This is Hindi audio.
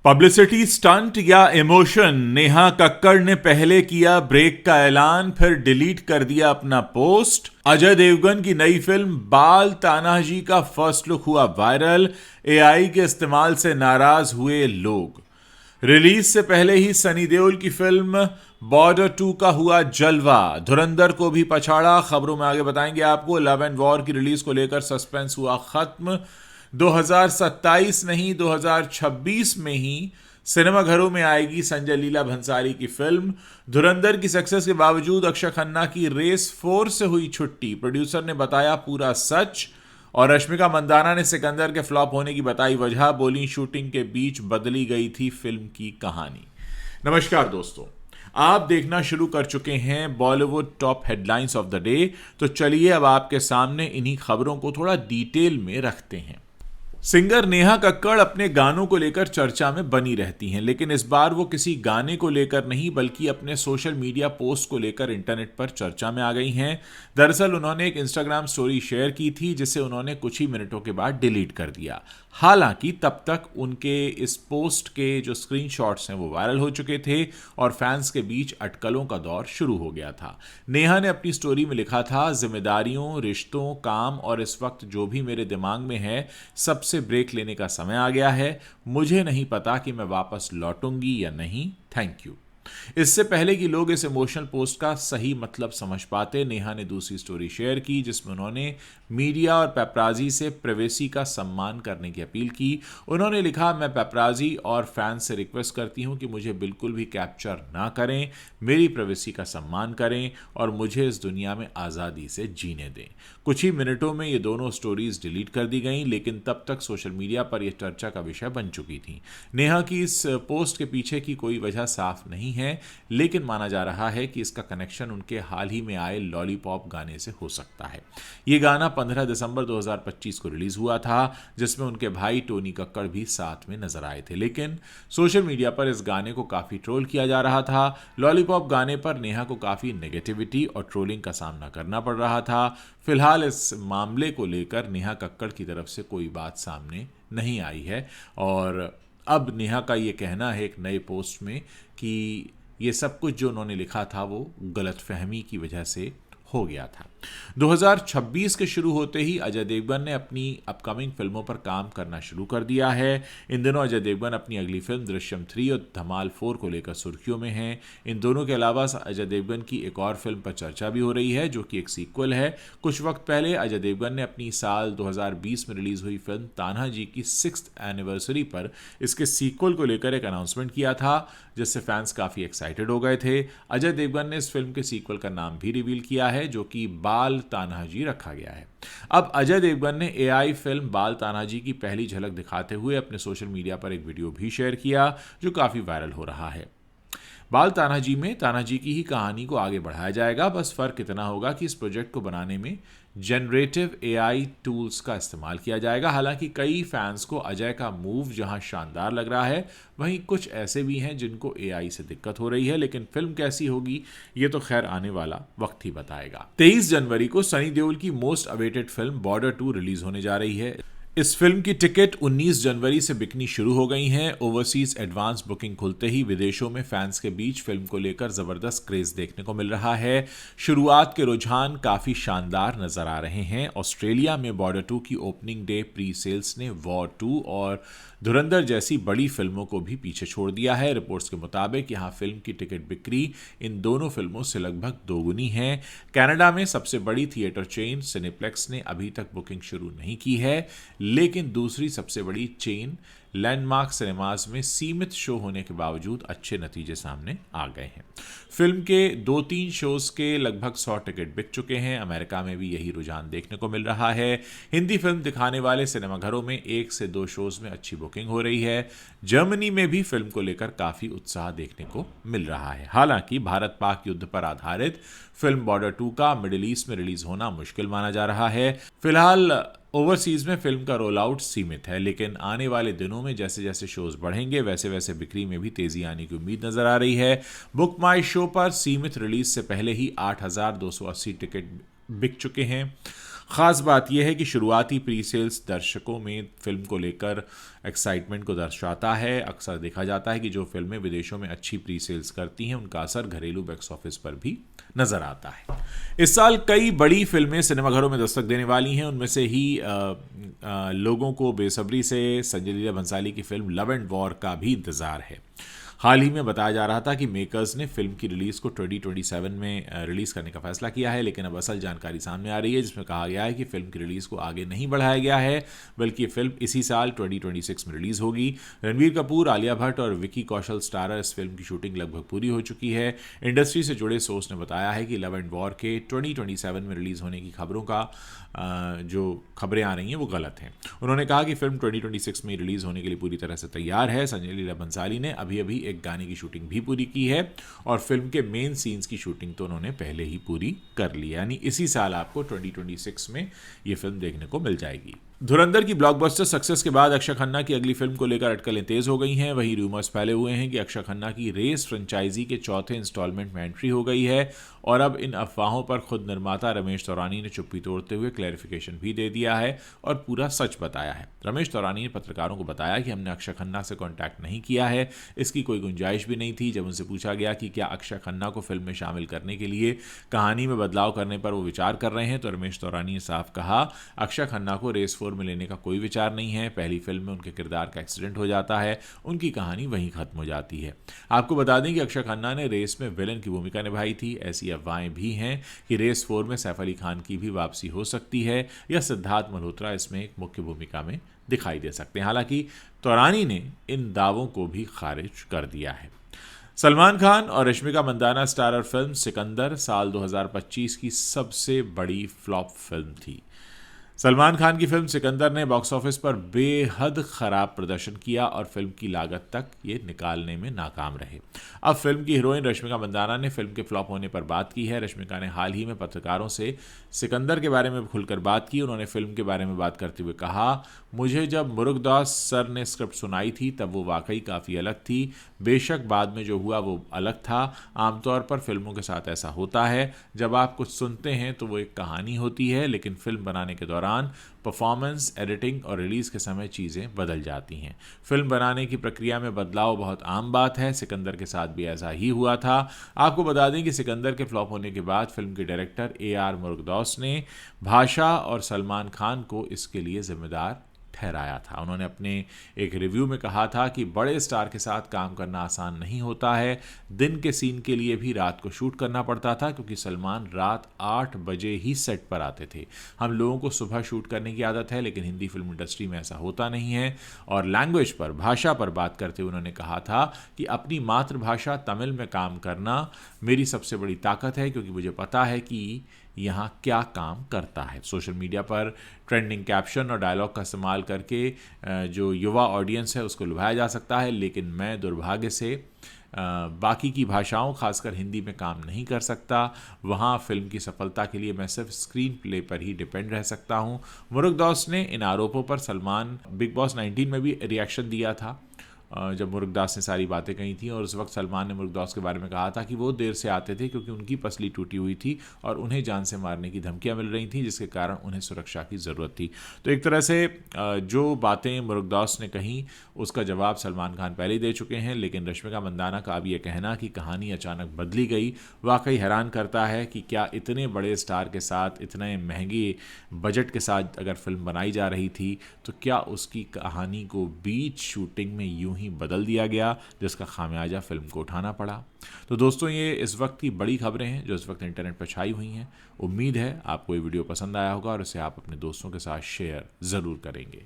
पब्लिसिटी स्टंट या इमोशन, नेहा कक्कड़ ने पहले किया ब्रेक का ऐलान, फिर डिलीट कर दिया अपना पोस्ट। अजय देवगन की नई फिल्म बाल तानाजी का फर्स्ट लुक हुआ वायरल, एआई के इस्तेमाल से नाराज हुए लोग। रिलीज से पहले ही सनी देओल की फिल्म बॉर्डर 2 का हुआ जलवा, धुरंधर को भी पछाड़ा। खबरों में आगे बताएंगे आपको। लव एंड वॉर की रिलीज को लेकर सस्पेंस हुआ खत्म। 2027 नहीं 2026 में ही सिनेमाघरों में आएगी संजय लीला भंसाली की फिल्म। धुरंधर की सक्सेस के बावजूद अक्षय खन्ना की रेस 4 से हुई छुट्टी, प्रोड्यूसर ने बताया पूरा सच। और रश्मिका मंदाना ने सिकंदर के फ्लॉप होने की बताई वजह, बोली शूटिंग के बीच बदली गई थी फिल्म की कहानी। नमस्कार दोस्तों, आप देखना शुरू कर चुके हैं Bollywood top headlines of the day. तो चलिए अब आपके सामने इन्हीं खबरों को थोड़ा डिटेल में रखते हैं। सिंगर नेहा कक्कड़ अपने गानों को लेकर चर्चा में बनी रहती हैं, लेकिन इस बार वो किसी गाने को लेकर नहीं बल्कि अपने सोशल मीडिया पोस्ट को लेकर इंटरनेट पर चर्चा में आ गई हैं। दरअसल उन्होंने एक इंस्टाग्राम स्टोरी शेयर की थी जिसे उन्होंने कुछ ही मिनटों के बाद डिलीट कर दिया। हालांकि तब तक उनके इस पोस्ट के जो स्क्रीनशॉट्स हैं वो वायरल हो चुके थे और फैंस के बीच अटकलों का दौर शुरू हो गया था। नेहा ने अपनी स्टोरी में लिखा था, जिम्मेदारियों, रिश्तों, काम और इस वक्त जो भी मेरे दिमाग में है सबसे ब्रेक लेने का समय आ गया है। मुझे नहीं पता कि मैं वापस लौटूंगी या नहीं। Thank you. इससे पहले कि लोग इस इमोशनल पोस्ट का सही मतलब समझ पाते, नेहा ने दूसरी स्टोरी शेयर की जिसमें उन्होंने मीडिया और पेपराजी से प्राइवेसी का सम्मान करने की अपील की। उन्होंने लिखा, मैं पेपराजी और फैंस से रिक्वेस्ट करती हूं कि मुझे बिल्कुल भी कैप्चर ना करें, मेरी प्राइवेसी का सम्मान करें और मुझे इस दुनिया में आज़ादी से जीने दें। कुछ ही मिनटों में ये दोनों स्टोरीज डिलीट कर दी गईं, लेकिन तब तक सोशल मीडिया पर यह चर्चा का विषय बन चुकी थी। नेहा की इस पोस्ट के पीछे की कोई वजह साफ नहीं है, लेकिन माना जा रहा है कि इसका कनेक्शन उनके हाल ही में आए लॉलीपॉप गाने से हो सकता है। ये गाना 15 दिसंबर 2025 को रिलीज हुआ था, जिसमें उनके भाई टोनी कक्कड़ भी साथ में नजर आए थे, लेकिन सोशल मीडिया पर इस गाने को काफी ट्रोल किया जा रहा था। लॉलीपॉप गाने पर नेहा को काफी नेगेटिविटी और ट्रोलिंग का सामना करना पड़ रहा था। फिलहाल इस मामले को लेकर नेहा कक्कड़ की तरफ से कोई बात सामने नहीं आई है और अब नेहा का ये कहना है एक नए पोस्ट में कि ये सब कुछ जो उन्होंने लिखा था वो गलतफहमी की वजह से हो गया था। 2026 के शुरू होते ही अजय देवगन ने अपनी अपकमिंग फिल्मों पर काम करना शुरू कर दिया है। इन दिनों अजय देवगन अपनी अगली फिल्म दृश्यम 3 और धमाल 4 को लेकर सुर्खियों में हैं। इन दोनों के अलावा अजय देवगन की एक और फिल्म पर चर्चा भी हो रही है जो कि एक सीक्वल है। कुछ वक्त पहले अजय देवगन ने अपनी साल 2020 में रिलीज हुई फिल्म तान्हाजी की 6th एनिवर्सरी पर इसके सीक्वल को लेकर एक अनाउंसमेंट किया था, जिससे फैंस काफ़ी एक्साइटेड हो गए थे। अजय देवगन ने इस फिल्म के सीक्वल का नाम भी रिवील किया है जो कि बाल तान्हाजी रखा गया है। अब अजय देवगन ने एआई फिल्म बाल तान्हाजी की पहली झलक दिखाते हुए अपने सोशल मीडिया पर एक वीडियो भी शेयर किया जो काफ़ी वायरल हो रहा है। बाल तान्हाजी में तान्हाजी की ही कहानी को आगे बढ़ाया जाएगा, बस फर्क इतना होगा कि इस प्रोजेक्ट को बनाने में जनरेटिव एआई टूल्स का इस्तेमाल किया जाएगा। हालांकि कई फैंस को अजय का मूव जहां शानदार लग रहा है, वहीं कुछ ऐसे भी हैं जिनको एआई से दिक्कत हो रही है, लेकिन फिल्म कैसी होगी ये तो खैर आने वाला वक्त ही बताएगा। 23 जनवरी को सनी देओल की most awaited film border 2 release होने जा रही है। इस फिल्म की टिकट 19 जनवरी से बिकनी शुरू हो गई हैं। ओवरसीज एडवांस बुकिंग खुलते ही विदेशों में फैंस के बीच फिल्म को लेकर जबरदस्त क्रेज देखने को मिल रहा है। शुरुआत के रुझान काफी शानदार नजर आ रहे हैं। ऑस्ट्रेलिया में बॉर्डर 2 की ओपनिंग डे प्री सेल्स ने वॉर 2 और धुरंधर जैसी बड़ी फिल्मों को भी पीछे छोड़ दिया है। रिपोर्ट्स के मुताबिक यहां फिल्म की टिकट बिक्री इन दोनों फिल्मों से लगभग दोगुनी है। कनाडा में सबसे बड़ी थिएटर चेन सिनेप्लेक्स ने अभी तक बुकिंग शुरू नहीं की है, लेकिन दूसरी सबसे बड़ी चेन लैंडमार्क सिनेमाज में सीमित शो होने के बावजूद अच्छे नतीजे सामने आ गए हैं। फिल्म के 2-3 शोज के लगभग 100 टिकट बिक चुके हैं। अमेरिका में भी यही रुझान देखने को मिल रहा है। हिंदी फिल्म दिखाने वाले सिनेमाघरों में 1 से 2 शोज में अच्छी बुकिंग हो रही है। जर्मनी में भी फिल्म को लेकर काफी उत्साह देखने को मिल रहा है। हालांकि भारत पाक युद्ध पर आधारित फिल्म बॉर्डर 2 का मिडिल ईस्ट में रिलीज होना मुश्किल माना जा रहा है। फिलहाल ओवरसीज में फिल्म का रोल आउट सीमित है, लेकिन आने वाले दिनों में जैसे जैसे शोज बढ़ेंगे वैसे वैसे बिक्री में भी तेजी आने की उम्मीद नजर आ रही है। बुक माई शो पर सीमित रिलीज से पहले ही 8,280 टिकट बिक चुके हैं। खास बात यह है कि शुरुआती प्री सेल्स दर्शकों में फिल्म को लेकर एक्साइटमेंट को दर्शाता है। अक्सर देखा जाता है कि जो फिल्में विदेशों में अच्छी प्री सेल्स करती हैं उनका असर घरेलू बॉक्स ऑफिस पर भी नजर आता है। इस साल कई बड़ी फिल्में सिनेमाघरों में दस्तक देने वाली हैं। उनमें से ही लोगों को बेसब्री से संजय लीला भंसाली की फिल्म लव एंड वॉर का भी इंतजार है। हाल ही में बताया जा रहा था कि मेकर्स ने फिल्म की रिलीज को 2027 में रिलीज करने का फैसला किया है, लेकिन अब असल जानकारी सामने आ रही है जिसमें कहा गया है कि फिल्म की रिलीज को आगे नहीं बढ़ाया गया है, बल्कि फिल्म इसी साल 2026 में रिलीज होगी। रणबीर कपूर, आलिया भट्ट और विकी कौशल स्टारर इस फिल्म की शूटिंग लगभग पूरी हो चुकी है। इंडस्ट्री से जुड़े सोर्स ने बताया है कि लव एंड वॉर के 2027 में रिलीज होने की खबरों का जो खबरें आ रही हैं वो गलत हैं। उन्होंने कहा कि फिल्म 2026 में रिलीज होने के लिए पूरी तरह से तैयार है। संजय लीला भंसाली ने अभी अभी एक गाने की शूटिंग भी पूरी की है और फिल्म के मेन सीन्स की शूटिंग तो उन्होंने पहले ही पूरी कर ली है, यानी इसी साल आपको 2026 में ये फिल्म देखने को मिल जाएगी। धुरंधर की ब्लॉकबस्टर सक्सेस के बाद अक्षय खन्ना की अगली फिल्म को लेकर अटकलें तेज हो गई हैं। वहीं रूमर्स फैले हुए हैं कि अक्षय खन्ना की रेस फ्रेंचाइजी के चौथे इंस्टॉलमेंट में एंट्री हो गई है और अब इन अफवाहों पर खुद निर्माता रमेश तौरानी ने चुप्पी तोड़ते हुए क्लैरिफिकेशन भी दे दिया है और पूरा सच बताया है। रमेश तौरानी ने पत्रकारों को बताया कि हमने अक्षय खन्ना से कॉन्टैक्ट नहीं किया है, इसकी कोई गुंजाइश भी नहीं थी। जब उनसे पूछा गया कि क्या अक्षय खन्ना को फिल्म में शामिल करने के लिए कहानी में बदलाव करने पर वो विचार कर रहे हैं, तो रमेश तौरानी ने साफ कहा, अक्षय खन्ना को रेस 4 में लेने का कोई विचार नहीं है। पहली फिल्म में उनके किरदार का एक्सीडेंट हो जाता है, उनकी कहानी वहीं खत्म हो जाती है। आपको बता दें कि अक्षय खन्ना ने रेस में विलेन की भूमिका निभाई थी। ऐसी अफवाहें भी हैं कि रेस 4 में सैफ अली खान की भी वापसी हो सकती है या सिद्धार्थ मल्होत्रा इसमें एक मुख्य भूमिका में दिखाई दे सकते हैं। हालांकि तौरानी ने इन दावों को भी खारिज कर दिया है। सलमान खान और रश्मिका मंदाना स्टारर फिल्म सिकंदर साल 2025 की सबसे बड़ी फ्लॉप फिल्म थी। सलमान खान की फिल्म सिकंदर ने बॉक्स ऑफिस पर बेहद खराब प्रदर्शन किया और फिल्म की लागत तक ये निकालने में नाकाम रहे। अब फिल्म की हीरोइन रश्मिका मंदाना ने फिल्म के फ्लॉप होने पर बात की है। रश्मिका ने हाल ही में पत्रकारों से सिकंदर के बारे में खुलकर बात की। उन्होंने फिल्म के बारे में बात करते हुए कहा, मुझे जब मुरुगदास सर ने स्क्रिप्ट सुनाई थी तब वो वाकई काफ़ी अलग थी। बेशक बाद में जो हुआ वो अलग था। आमतौर पर फिल्मों के साथ ऐसा होता है, जब आप कुछ सुनते हैं तो वो एक कहानी होती है, लेकिन फिल्म बनाने के दौरान परफॉर्मेंस, एडिटिंग और रिलीज के समय चीज़ें बदल जाती हैं। फिल्म बनाने की प्रक्रिया में बदलाव बहुत आम बात है। सिकंदर के साथ भी ऐसा ही हुआ था। आपको बता दें कि सिकंदर के फ्लॉप होने के बाद फिल्म के डायरेक्टर AR मुरुगदौस ने भाषा और सलमान खान को इसके लिए जिम्मेदार ठहराया था। उन्होंने अपने एक रिव्यू में कहा था कि बड़े स्टार के साथ काम करना आसान नहीं होता है। दिन के सीन के लिए भी रात को शूट करना पड़ता था क्योंकि सलमान रात 8 बजे ही सेट पर आते थे। हम लोगों को सुबह शूट करने की आदत है, लेकिन हिंदी फिल्म इंडस्ट्री में ऐसा होता नहीं है। और लैंग्वेज पर, भाषा पर बात करते हुए उन्होंने कहा था कि अपनी मातृभाषा तमिल में काम करना मेरी सबसे बड़ी ताकत है, क्योंकि मुझे पता है कि यहाँ क्या काम करता है। सोशल मीडिया पर ट्रेंडिंग कैप्शन और डायलॉग का इस्तेमाल करके जो युवा ऑडियंस है उसको लुभाया जा सकता है, लेकिन मैं दुर्भाग्य से बाकी की भाषाओं खासकर हिंदी में काम नहीं कर सकता। वहाँ फिल्म की सफलता के लिए मैं सिर्फ स्क्रीन प्ले पर ही डिपेंड रह सकता हूँ। मुरुगदौस ने इन आरोपों पर सलमान बिग बॉस 19 में भी रिएक्शन दिया था जब मुरुगदास ने सारी बातें कही थी, और उस वक्त सलमान ने मुरुगदास के बारे में कहा था कि वो देर से आते थे क्योंकि उनकी पसली टूटी हुई थी और उन्हें जान से मारने की धमकियां मिल रही थी, जिसके कारण उन्हें सुरक्षा की ज़रूरत थी। तो एक तरह से जो बातें मुरुगदास ने कही उसका जवाब सलमान खान पहले ही दे चुके हैं, लेकिन रश्मिका मंदाना का अब यह कहना कि कहानी अचानक बदली गई वाकई हैरान करता है कि क्या इतने बड़े स्टार के साथ, इतने महंगे बजट के साथ अगर फिल्म बनाई जा रही थी तो क्या उसकी कहानी को बीच शूटिंग में यूं ही बदल दिया गया, जिसका खामियाजा फिल्म को उठाना पड़ा। तो दोस्तों, ये इस वक्त की बड़ी खबरें हैं जो इस वक्त इंटरनेट पर छाई हुई हैं। उम्मीद है आपको ये वीडियो पसंद आया होगा और इसे आप अपने दोस्तों के साथ शेयर ज़रूर करेंगे।